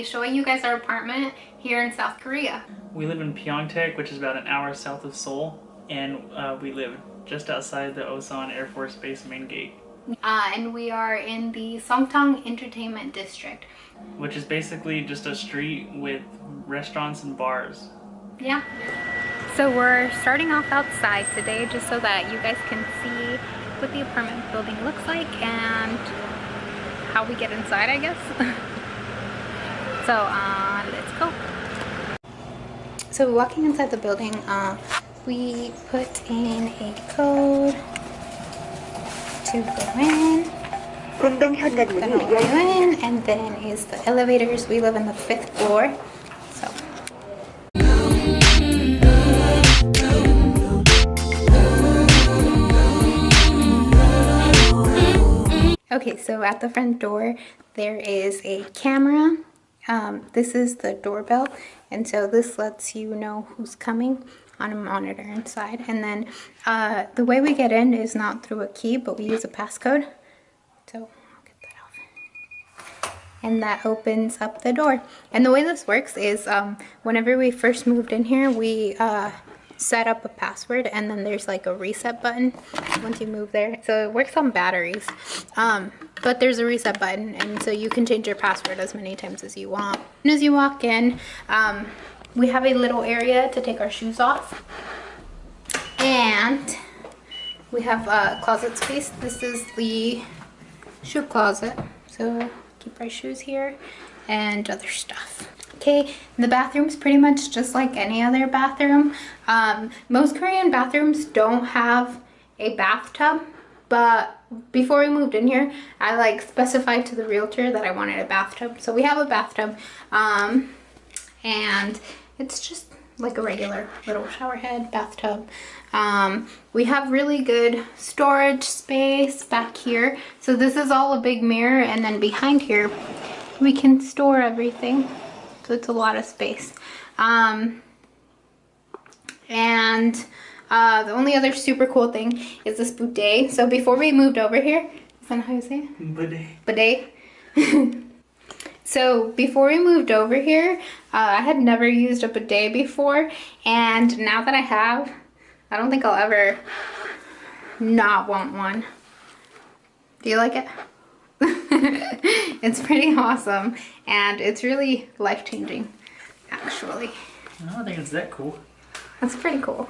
Showing you guys our apartment here in South Korea. We live in Pyeongtaek, which is about an hour south of Seoul, and we live just outside the Osan Air Force Base main gate. And we are in the Songtang Entertainment District, which is basically just a street with restaurants and bars. Yeah. So we're starting off outside today just so that you guys can see what the apartment building looks like and how we get inside, I guess. So let's go. So walking inside the building, we put in a code to go in. Then we'll go in, and then is the elevators. We live in the 5th floor. So. Okay, so at the front door there is a camera. This is the doorbell, and so this lets you know who's coming on a monitor inside. And then the way we get in is not through a key, but we use a passcode. So I'll get that off. And that opens up the door. And the way this works is whenever we first moved in here, we set up a password, and then there's like a reset button once you move there. So it works on batteries, but there's a reset button, and so you can change your password as many times as you want. As soon as you walk in, we have a little area to take our shoes off, and we have a closet space. This is the shoe closet, so keep our shoes here and other stuff. Okay, the bathroom's pretty much just like any other bathroom. Most Korean bathrooms don't have a bathtub, but before we moved in here, I like specified to the realtor that I wanted a bathtub. So we have a bathtub, and it's just like a regular little shower head bathtub. We have really good storage space back here. So this is all a big mirror, and then behind here, we can store everything. So it's a lot of space. The only other super cool thing is this bidet. So before we moved over here, is that how you say it? Bidet. Bidet. So before we moved over here, I had never used a bidet before. And now that I have, I don't think I'll ever not want one. Do you like it? It's pretty awesome, and it's really life-changing, actually. I don't think it's that cool. That's pretty cool.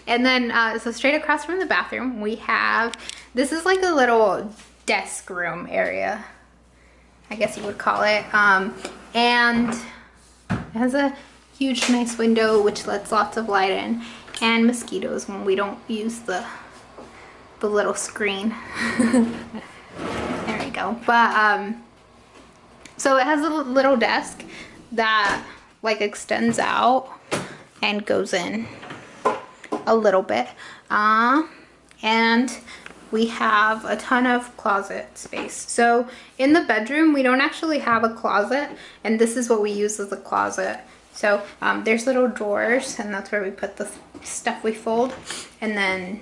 And then so straight across from the bathroom we have, this is like a little desk room area, I guess you would call it, and it has a huge nice window which lets lots of light in, and mosquitoes when we don't use the little screen. There we go. But so it has a little desk that like extends out and goes in a little bit, and we have a ton of closet space. So in the bedroom we don't actually have a closet, and this is what we use as a closet. So there's little drawers, and that's where we put the stuff we fold. And then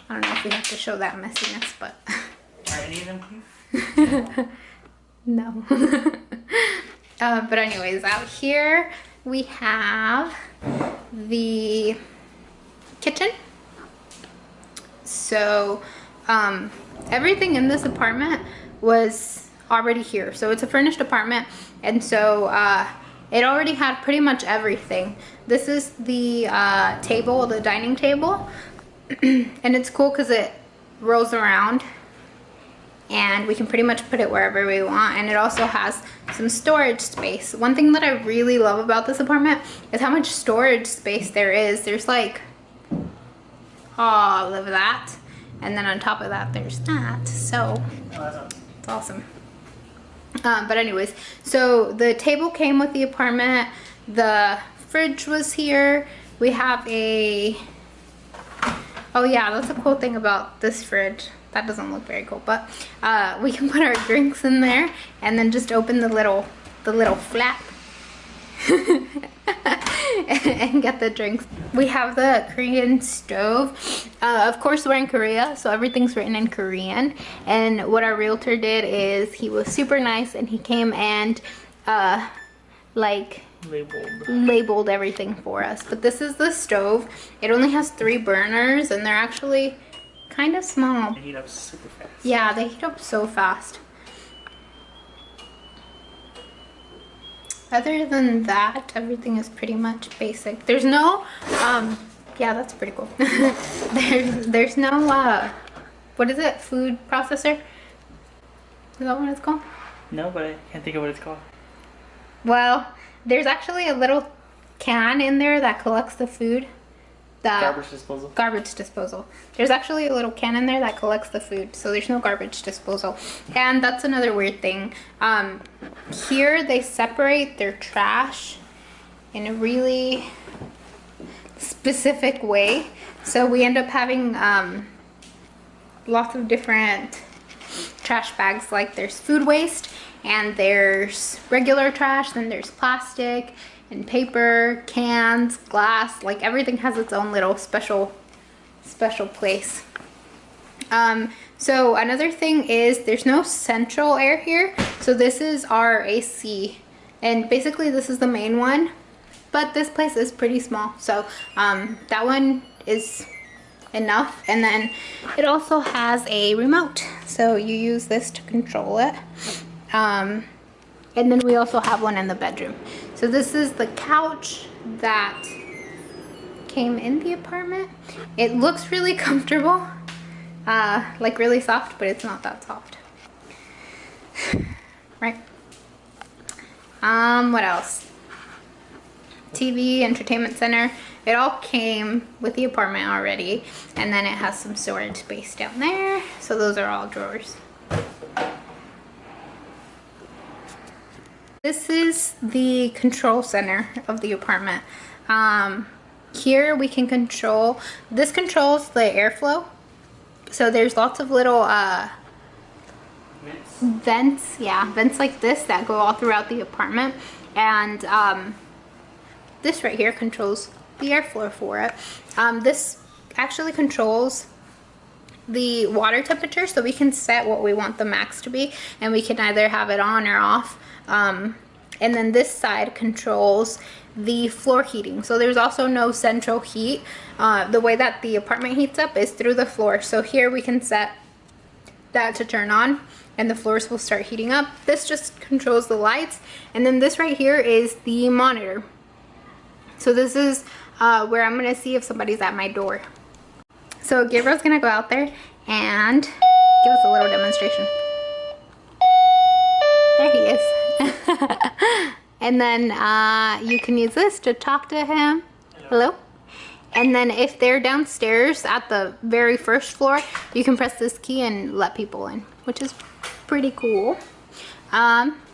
I don't know if we have to show that messiness, but are any of them clean? No. But anyways, out here we have the kitchen. So everything in this apartment was already here. So it's a furnished apartment, and so it already had pretty much everything. This is the table, the dining table, and it's cool because it rolls around, and we can pretty much put it wherever we want. And it also has some storage space. One thing that I really love about this apartment is how much storage space there is. There's like all of that, and then on top of that there's that. So it's awesome. But anyways, so the table came with the apartment. The fridge was here. We have a Oh yeah, that's a cool thing about this fridge. That doesn't look very cool, but we can put our drinks in there and then just open the little flap and get the drinks. We have the Korean stove. Of course, we're in Korea, so everything's written in Korean. And what our realtor did is he was super nice and he came and like labeled everything for us. But this is the stove. It only has 3 burners and they're actually kind of small. They heat up super fast. Yeah, they heat up so fast. Other than that, everything is pretty much basic. There's no, yeah, that's pretty cool. there's no, what is it? Food processor? Is that what it's called? No, but I can't think of what it's called. Well, there's actually a little can in there that collects the food. Garbage disposal. Garbage disposal. There's actually a little can in there that collects the food, so there's no garbage disposal. And that's another weird thing. Here they separate their trash in a really specific way. So we end up having lots of different trash bags. Like there's food waste and there's regular trash, then there's plastic and paper, cans, glass, like everything has its own little special place. So another thing is there's no central air here. So this is our AC and basically this is the main one, but this place is pretty small. So that one is enough. And then it also has a remote. So you use this to control it. And then we also have one in the bedroom. So this is the couch that came in the apartment. It looks really comfortable, like really soft, but it's not that soft. Right. What else? TV, entertainment center. It all came with the apartment already. And then it has some storage space down there. So those are all drawers. This is the control center of the apartment. Here we can control, this controls the airflow. So there's lots of little vents, yeah, vents like this that go all throughout the apartment. And this right here controls the airflow for it. This actually controls the water temperature, so we can set what we want the max to be, and we can either have it on or off. And then this side controls the floor heating. So there's also no central heat. The way that the apartment heats up is through the floor. So here we can set that to turn on and the floors will start heating up. This just controls the lights. And then this right here is the monitor. So this is where I'm gonna see if somebody's at my door. So Gabriel's gonna go out there and give us a little demonstration. There he is. And then you can use this to talk to him. Hello. And then if they're downstairs at the very first floor, you can press this key and let people in, which is pretty cool.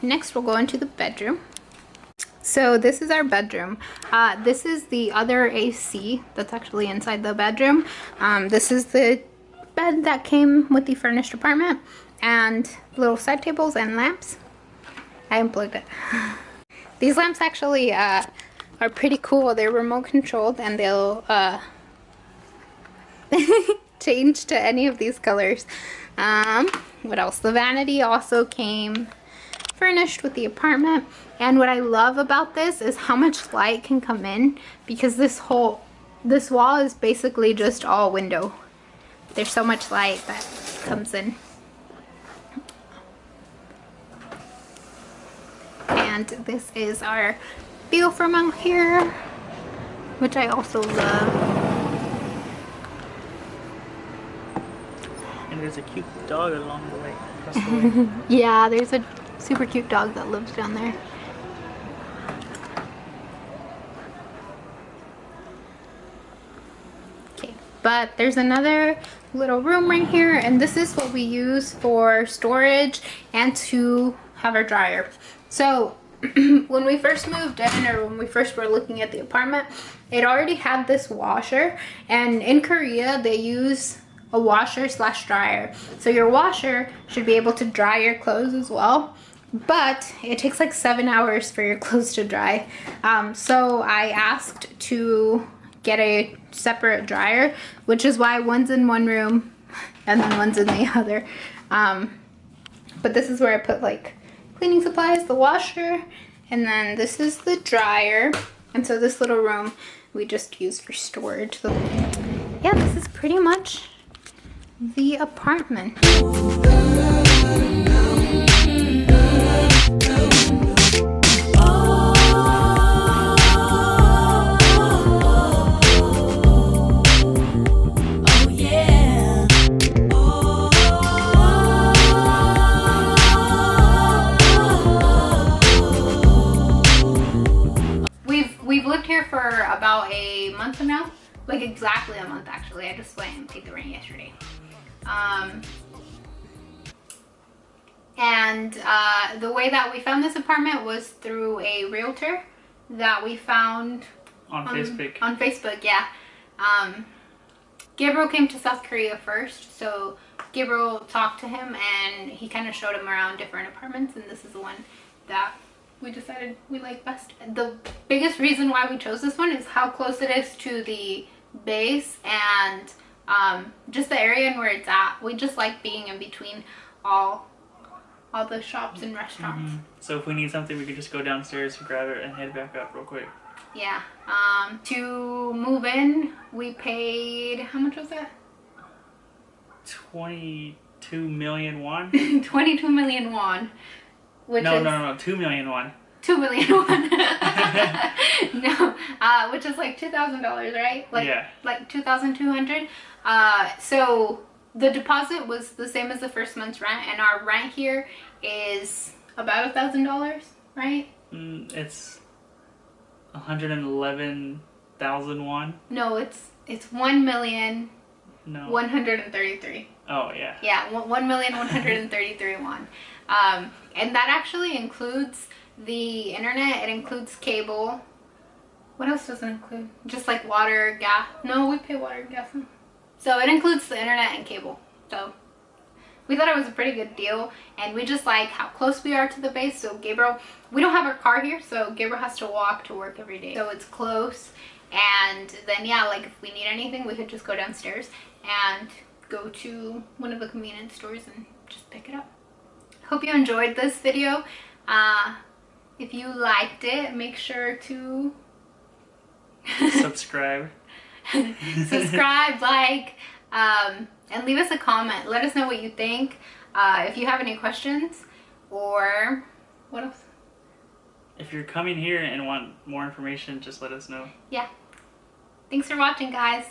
Next we'll go into the bedroom. So this is our bedroom. This is the other AC that's actually inside the bedroom. This is the bed that came with the furnished apartment, and little side tables and lamps. I unplugged it. These lamps actually are pretty cool. They're remote controlled and they'll change to any of these colors. What else? The vanity also came furnished with the apartment. And what I love about this is how much light can come in, because this wall is basically just all window. There's so much light that comes in. And this is our view from out here, which I also love. And there's a cute dog along the way, across the way. Yeah, there's a super cute dog that lives down there. Okay, but there's another little room right here, and this is what we use for storage and to have our dryer. So when we first moved in, or when we first were looking at the apartment, it already had this washer, and in Korea they use a washer slash dryer. So your washer should be able to dry your clothes as well, but it takes like 7 hours for your clothes to dry. So I asked to get a separate dryer, which is why one's in one room and then one's in the other. But this is where I put like cleaning supplies, the washer, and then this is the dryer. And so this little room we just use for storage. So yeah, this is pretty much the apartment. We've lived here for about a month now, like exactly a month actually. I just went and paid the rent yesterday. And the way that we found this apartment was through a realtor that we found on Facebook. On Facebook, yeah. Gabriel came to South Korea first, so Gabriel talked to him and he kind of showed him around different apartments, and this is the one that we decided we like best. The biggest reason why we chose this one is how close it is to the base and just the area and where it's at. We just like being in between all the shops and restaurants. So if we need something, we could just go downstairs, grab it, and head back up real quick. Yeah. To move in, we paid, how much was that? 22 million won? 22 million won. Which is, no, 2 million won. 2 million won. No, which is like $2,000, right? Like, yeah. Like 2,200. So the deposit was the same as the first month's rent, and our rent here is about $1,000, right? It's 111,000 won. No, it's 1 million. No. 133. Oh yeah. Yeah, 1,133 won. And that actually includes the internet. It includes cable. What else does it include? Just like water, gas. No, we pay water and gas. So it includes the internet and cable. So we thought it was a pretty good deal, and we just like how close we are to the base. So Gabriel, we don't have our car here, so Gabriel has to walk to work every day. So it's close, and then yeah, like if we need anything, we could just go downstairs and go to one of the convenience stores and just pick it up. Hope you enjoyed this video. If you liked it, make sure to subscribe, like, and leave us a comment. Let us know what you think. If you have any questions, or what else? If you're coming here and want more information, just let us know. Yeah. Thanks for watching, guys.